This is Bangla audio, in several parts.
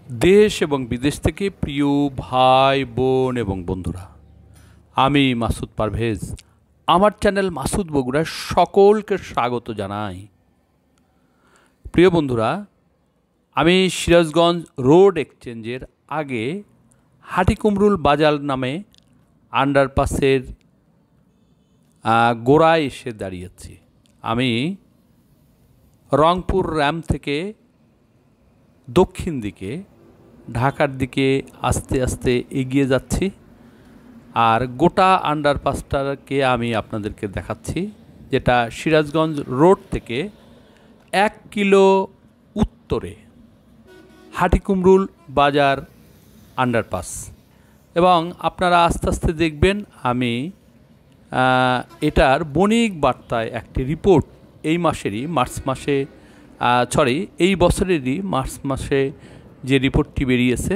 দেশ এবং বিদেশ থেকে প্রিয় ভাই বোন এবং বন্ধুরা, আমি মাসুদ পারভেজ আমার চ্যানেল মাসুদ বগুড়া সকলকে স্বাগত জানাই। প্রিয় বন্ধুরা, আমি সিরাজগঞ্জ রোড এক্সচেঞ্জের আগে হাটিকুমরুল বাজার নামে আন্ডারপাসের গোড়ায় এসে দাঁড়িয়েছি। আমি রংপুর র্যাম থেকে দক্ষিণ দিকে ঢাকার দিকে আস্তে আস্তে এগিয়ে যাচ্ছি, আর গোটা আন্ডারপাসটাকে আমি আপনাদেরকে দেখাচ্ছি, যেটা সিরাজগঞ্জ রোড থেকে 1 কিলো উত্তরে হাটিকুমরুল বাজার আন্ডারপাস। এবং আপনারা আস্তে আস্তে দেখবেন আমি এটার বণিক বার্তায় একটি রিপোর্ট এই মাসেরই এই বছরেরই মার্চ মাসে যে রিপোর্টটি বেরিয়েছে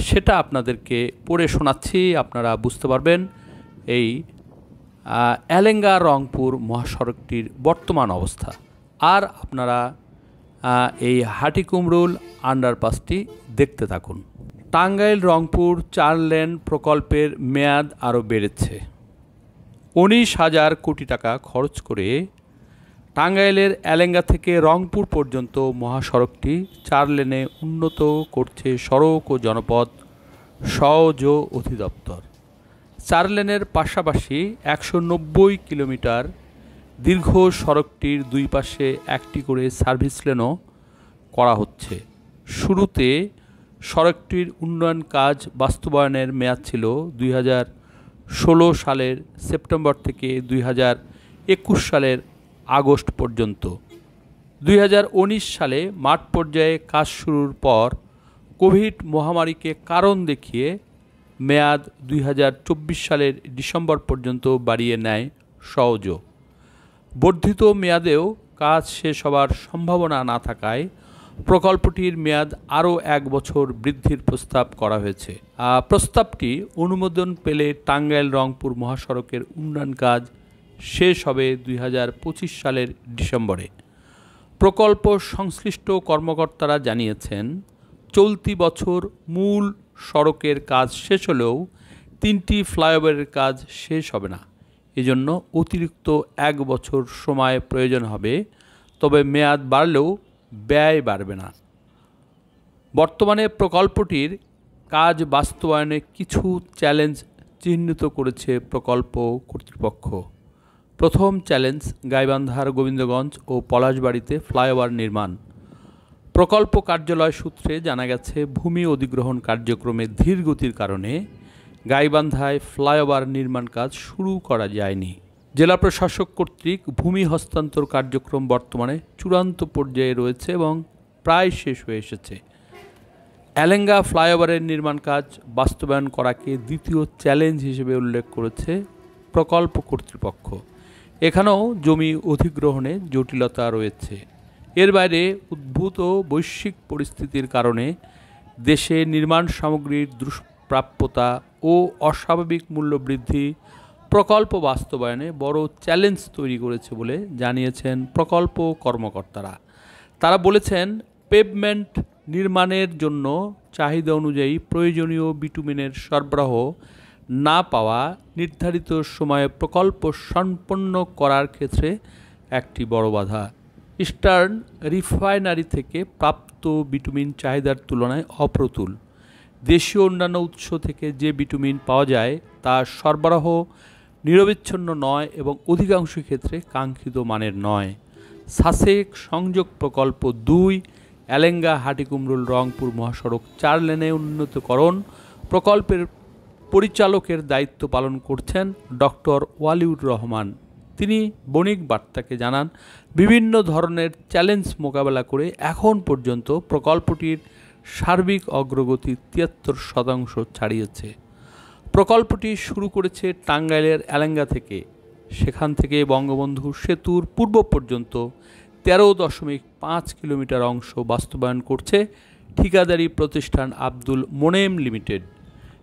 সেটা আপনাদেরকে পড়ে শোনাচ্ছি। আপনারা বুঝতে পারবেন এই এলেঙ্গা রংপুর মহাসড়কটির বর্তমান অবস্থা। আর আপনারা এই হাটিকুমরুল আন্ডারপাসটি দেখতে থাকুন। টাঙ্গাইল রংপুর 4 লেন প্রকল্পের মেয়াদ আরও বেড়েছে। 19,000 কোটি টাকা খরচ করে টাঙ্গাইলের এলেঙ্গা থেকে রংপুর পর্যন্ত মহাসড়কটি 4 লেনে উন্নত করছে সড়ক ও জনপথ সহজ অধিদপ্তর। 4 লেনের পাশাপাশি 190 কিলোমিটার দীর্ঘ সড়কটির দুই পাশে একটি করে সার্ভিস লেনও করা হচ্ছে। শুরুতে সড়কটির উন্নয়ন কাজ বাস্তবায়নের মেয়াদ ছিল 2016 সালের সেপ্টেম্বর থেকে 2021 সালের আগস্ট পর্যন্ত। 2019 সালে মাঠ পর্যায়ে কাজ শুরুর পর কোভিড মহামারীকে কারণ দেখিয়ে মেয়াদ 2024 সালের ডিসেম্বর পর্যন্ত বাড়িয়ে নেয় সওজ। বর্ধিত মেয়াদেও কাজ শেষ হবার সম্ভাবনা না থাকায় প্রকল্পটির মেয়াদ আরও 1 বছর বৃদ্ধির প্রস্তাব করা হয়েছে। প্রস্তাবটি অনুমোদন পেলে টাঙ্গাইল রংপুর মহাসড়কের উন্নয়ন কাজ শেষ হবে 2025 সালের ডিসেম্বরে। প্রকল্প সংশ্লিষ্ট কর্মকর্তারা জানিয়েছেন, চলতি বছর মূল সড়কের কাজ শেষ হলেও 3টি ফ্লাইওভারের কাজ শেষ হবে না। এজন্য অতিরিক্ত 1 বছর সময় প্রয়োজন হবে, তবে মেয়াদ বাড়লেও ব্যয় বাড়বে না। বর্তমানে প্রকল্পটির কাজ বাস্তবায়নে কিছু চ্যালেঞ্জ চিহ্নিত করেছে প্রকল্প কর্তৃপক্ষ। প্রথম চ্যালেঞ্জ, গাইবান্ধার গোবিন্দগঞ্জ ও পলাশবাড়িতে ফ্লাইওভার নির্মাণ। প্রকল্প কার্যালয় সূত্রে জানা গেছে, ভূমি অধিগ্রহণ কার্যক্রমে ধীর গতির কারণে গাইবান্ধায় ফ্লাইওভার নির্মাণ কাজ শুরু করা যায়নি। জেলা প্রশাসক কর্তৃক ভূমি হস্তান্তর কার্যক্রম বর্তমানে চূড়ান্ত পর্যায়ে রয়েছে এবং প্রায় শেষ হয়ে এসেছে। এলেঙ্গা ফ্লাইওভারের নির্মাণ কাজ বাস্তবায়ন করাকে দ্বিতীয় চ্যালেঞ্জ হিসেবে উল্লেখ করেছে প্রকল্প কর্তৃপক্ষ। এখানেও জমি অধিগ্রহণে জটিলতা রয়েছে। এর বাইরে উদ্ভূত বৈশ্বিক পরিস্থিতির কারণে দেশে নির্মাণ সামগ্রীর দুষ্প্রাপ্যতা ও অস্বাভাবিক মূল্য বৃদ্ধি প্রকল্প বাস্তবায়নে বড় চ্যালেঞ্জ তৈরি করেছে বলে জানিয়েছেন প্রকল্প কর্মকর্তারা। তারা বলেছেন, পেভমেন্ট নির্মাণের জন্য চাহিদা অনুযায়ী প্রয়োজনীয় বিটুমিনের সরবরাহ না পাওয়া নির্ধারিত সময়ে প্রকল্প সম্পন্ন করার ক্ষেত্রে একটি বড় বাধা। ইস্টার্ন রিফাইনারি থেকে প্রাপ্ত বিটুমিন চাহিদার তুলনায় অপ্রতুল। দেশীয় অন্যান্য উৎস থেকে যে বিটুমিন পাওয়া যায় তা সরবরাহ নিরবিচ্ছিন্ন নয় এবং অধিকাংশ ক্ষেত্রে কাঙ্ক্ষিত মানের নয়। সাসেক সংযোগ প্রকল্প 2 এলেঙ্গা হাটিকুমরুল রংপুর মহাসড়ক 4 লেনে উন্নতকরণ প্রকল্পের পরিচালকের দায়িত্ব পালন করছেন ডক্টর ওয়ালিউর রহমান। তিনি বণিক বার্তাকে জানান, বিভিন্ন ধরনের চ্যালেঞ্জ মোকাবেলা করে এখন পর্যন্ত প্রকল্পটির সার্বিক অগ্রগতি 73% ছাড়িয়েছে। প্রকল্পটি শুরু করেছে টাঙ্গাইলের এলেঙ্গা থেকে। সেখান থেকে বঙ্গবন্ধু সেতুর পূর্ব পর্যন্ত 13.5 কিলোমিটার অংশ বাস্তবায়ন করছে ঠিকাদারি প্রতিষ্ঠান আব্দুল মোনেম লিমিটেড।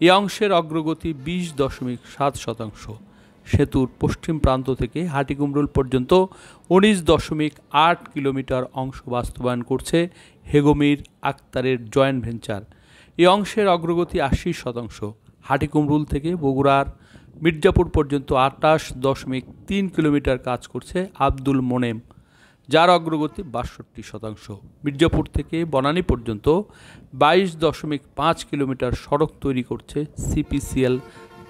এই অংশের অগ্রগতি 20.7%। সেতুর পশ্চিম প্রান্ত থেকে হাটিকুমরুল পর্যন্ত 19.8 কিলোমিটার অংশ বাস্তবায়ন করছে হেগোমির আক্তারের জয়েন্ট ভেঞ্চার। এই অংশের অগ্রগতি 80%। হাটিকুমরুল থেকে বগুড়ার মির্জাপুর পর্যন্ত 28.3 কিলোমিটার কাজ করছে আব্দুল মোনেম, যার অগ্রগতি 62%। মির্জাপুর থেকে বনানী পর্যন্ত 22.5 কিলোমিটার সড়ক তৈরি করছে সিপিসিএল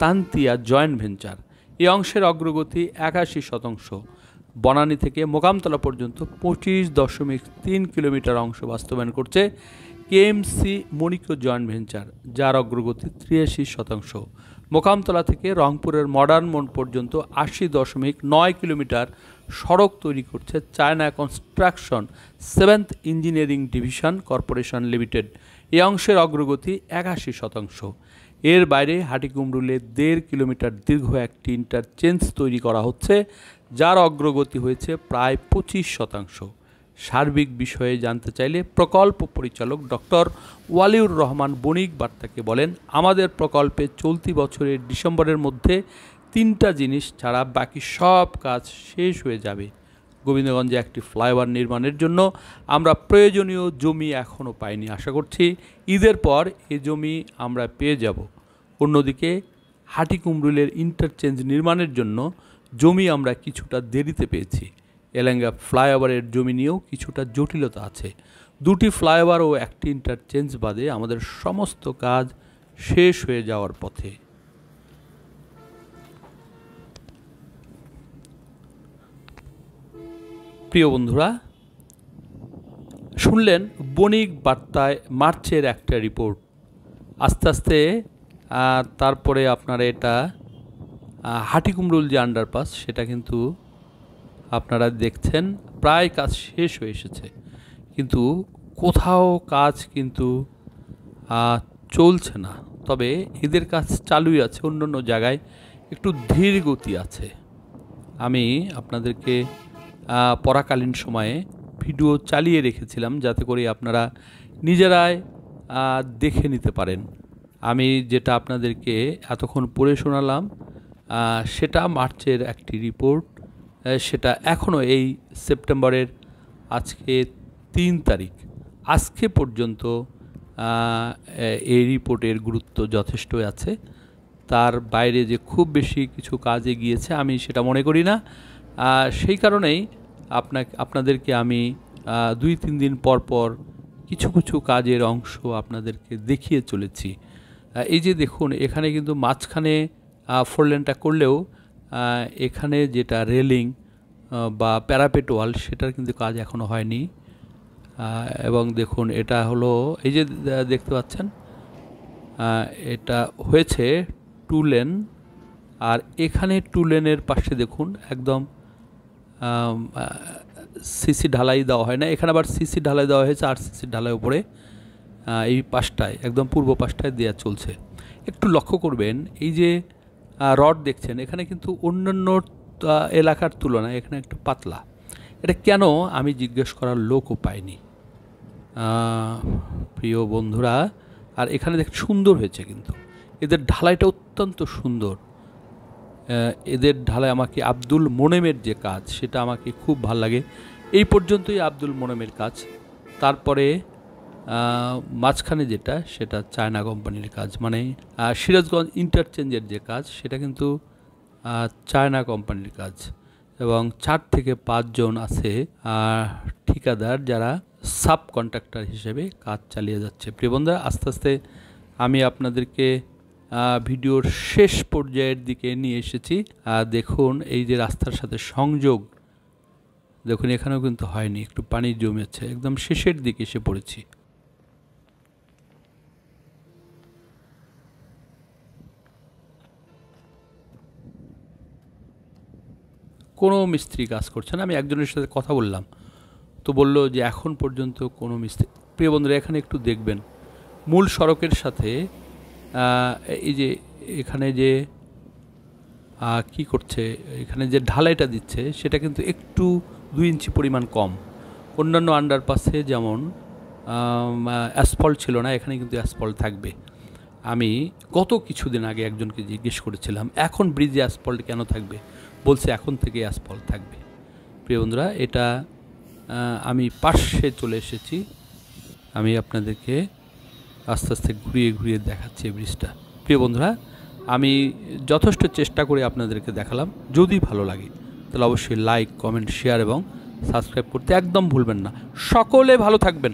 তান্তিয়া জয়েন্ট ভেঞ্চার। এই অংশের অগ্রগতি 81%। বনানী থেকে মোকামতলা পর্যন্ত 25.3 কিলোমিটার অংশ বাস্তবায়ন করছে কেএমসি মনিকো জয়েন্ট ভেঞ্চার, যার অগ্রগতি 83%। মোকামতলা থেকে রংপুরের মডার্ন মোড় পর্যন্ত 80.9 কিলোমিটার সড়ক তৈরি করছে China construction 7th engineering division corporation limited. এই অংশের অগ্রগতি 81%। এর বাইরে হাটিকুমরুলে 1.5 কিলোমিটার দীর্ঘ একটি ইন্টারচেঞ্জ তৈরি করা হচ্ছে, যার অগ্রগতি হয়েছে প্রায় 25%। সার্বিক বিষয়ে জানতে চাইলে প্রকল্প পরিচালক ডক্টর ওয়ালিউর রহমান বণিক বার্তাকে বলেন, আমাদের প্রকল্পে চলতি বছরের ডিসেম্বরের মধ্যে 3টা জিনিস ছাড়া বাকি সব কাজ শেষ হয়ে যাবে। গোবিন্দগঞ্জে একটি ফ্লাইওভার নির্মাণের জন্য আমরা প্রয়োজনীয় জমি এখনও পাইনি, আশা করছি ঈদের পর এ জমি আমরা পেয়ে যাব। অন্যদিকে হাটিকুমরুলের ইন্টারচেঞ্জ নির্মাণের জন্য জমি আমরা কিছুটা দেরিতে পেয়েছি। এলেঙ্গা ফ্লাইওভারের জমি নিয়েও কিছুটা জটিলতা আছে। 2টি ফ্লাইওভার ও একটি ইন্টারচেঞ্জ বাদে আমাদের সমস্ত কাজ শেষ হয়ে যাওয়ার পথে। প্রিয় বন্ধুরা, শুনলেন বণিক বার্তায় মার্চের একটা রিপোর্ট। আস্তে আস্তে তারপরে আপনারা এটা হাটিকুমরুল যে আন্ডারপাস সেটা কিন্তু আপনারা দেখছেন প্রায় কাজ শেষ হয়ে এসেছে, কিন্তু কোথাও কাজ কিন্তু চলছে না। তবে এদের কাজ চালুই আছে, অন্য জায়গায় একটু ধীর গতি আছে। আমি আপনাদেরকে পড়াকালীন সময়ে ভিডিও চালিয়ে রেখেছিলাম যাতে করে আপনারা নিজেরাই দেখে নিতে পারেন। আমি যেটা আপনাদেরকে এতক্ষণ পড়ে শোনালাম সেটা মার্চের একটি রিপোর্ট, সেটা এখনও এই সেপ্টেম্বরের আজকে 3 তারিখ, আজকে পর্যন্ত এই রিপোর্টের গুরুত্ব যথেষ্ট আছে। তার বাইরে যে খুব বেশি কিছু কাজে গিয়েছে আমি সেটা মনে করি না। সেই কারণেই আপনাদেরকে আমি 2-3 দিন পর পর কিছু কিছু কাজের অংশ আপনাদেরকে দেখিয়ে চলেছি। এই যে দেখুন, এখানে কিন্তু মাঝখানে 4 লেনটা করলেও এখানে যেটা রেলিং বা প্যারাপেট ওয়াল সেটার কিন্তু কাজ এখনও হয়নি। এবং দেখুন এটা হলো, এই যে দেখতে পাচ্ছেন এটা হয়েছে 2 লেন, আর এখানে 2 লেনের পাশে দেখুন একদম সিসি ঢালাই দেওয়া হয় না, এখানে আবার সিসি ঢালাই দেওয়া হয়েছে, আর সিসি ঢালাই উপরে এই পাশটায় একদম পূর্ব পাশটায় দেওয়া চলছে। একটু লক্ষ্য করবেন এই যে রড দেখছেন এখানে কিন্তু অন্যান্য এলাকার তুলনায় এখানে একটু পাতলা। এটা কেন আমি জিজ্ঞেস করার লোকও পাইনি প্রিয় বন্ধুরা। আর এখানে দেখ সুন্দর হয়েছে, কিন্তু এদের ঢালাইটা অত্যন্ত সুন্দর। এদের ঢালাই আমাকে আব্দুল মোনেমের যে কাজ সেটা আমাকে খুব ভালো লাগে। এই পর্যন্তই আব্দুল মোনেমের কাজ। তারপরে মাঝখানে যেটা সেটা চায়না কোম্পানির কাজ, মানে সিরাজগঞ্জ ইন্টারচেঞ্জের যে কাজ সেটা কিন্তু চায়না কোম্পানির কাজ। এবং 4 থেকে 5 জন আছে ঠিকাদার যারা সাব কন্ট্রাক্টর হিসেবে কাজ চালিয়ে যাচ্ছে। প্রিয় বন্ধুরা, আস্তে আস্তে আমি আপনাদেরকে ভিডিওর শেষ পর্যায়ের দিকে নিয়ে এসেছি। দেখুন এই যে রাস্তার সাথে সংযোগ, দেখুন এখানেও কিন্তু হয়নি, একটু পানি জমেছে, একদম শেষের দিকে এসে পড়েছি। কোনো মিস্ত্রি কাজ করছে না। আমি একজনের সাথে কথা বললাম, তো বলল যে এখন পর্যন্ত কোনো মিস্ত্রি। প্রিয় বন্ধুরা, এখানে একটু দেখবেন মূল সড়কের সাথে এই যে এখানে যে কি করছে, এখানে যে ঢালাইটা দিচ্ছে সেটা কিন্তু একটু 2 ইঞ্চি পরিমাণ কম। অন্যান্য আন্ডারপাসে যেমন অ্যাসফল্ট ছিল না, এখানে কিন্তু অ্যাসফল্ট থাকবে। আমি গত কিছুদিন আগে একজনকে জিজ্ঞেস করেছিলাম এখন ব্রিজে অ্যাসফল্ট কেন থাকবে, বলছে এখন থেকে অ্যাসফল্ট থাকবে। প্রিয় বন্ধুরা, এটা আমি পাশে চলে এসেছি, আমি আপনাদেরকে আস্তে আস্তে ঘুরিয়ে ঘুরিয়ে দেখাচ্ছি এই ব্রিজটা। প্রিয় বন্ধুরা, আমি যথেষ্ট চেষ্টা করে আপনাদেরকে দেখালাম। যদি ভালো লাগে তাহলে অবশ্যই লাইক, কমেন্ট, শেয়ার এবং সাবস্ক্রাইব করতে একদম ভুলবেন না। সকলে ভালো থাকবেন।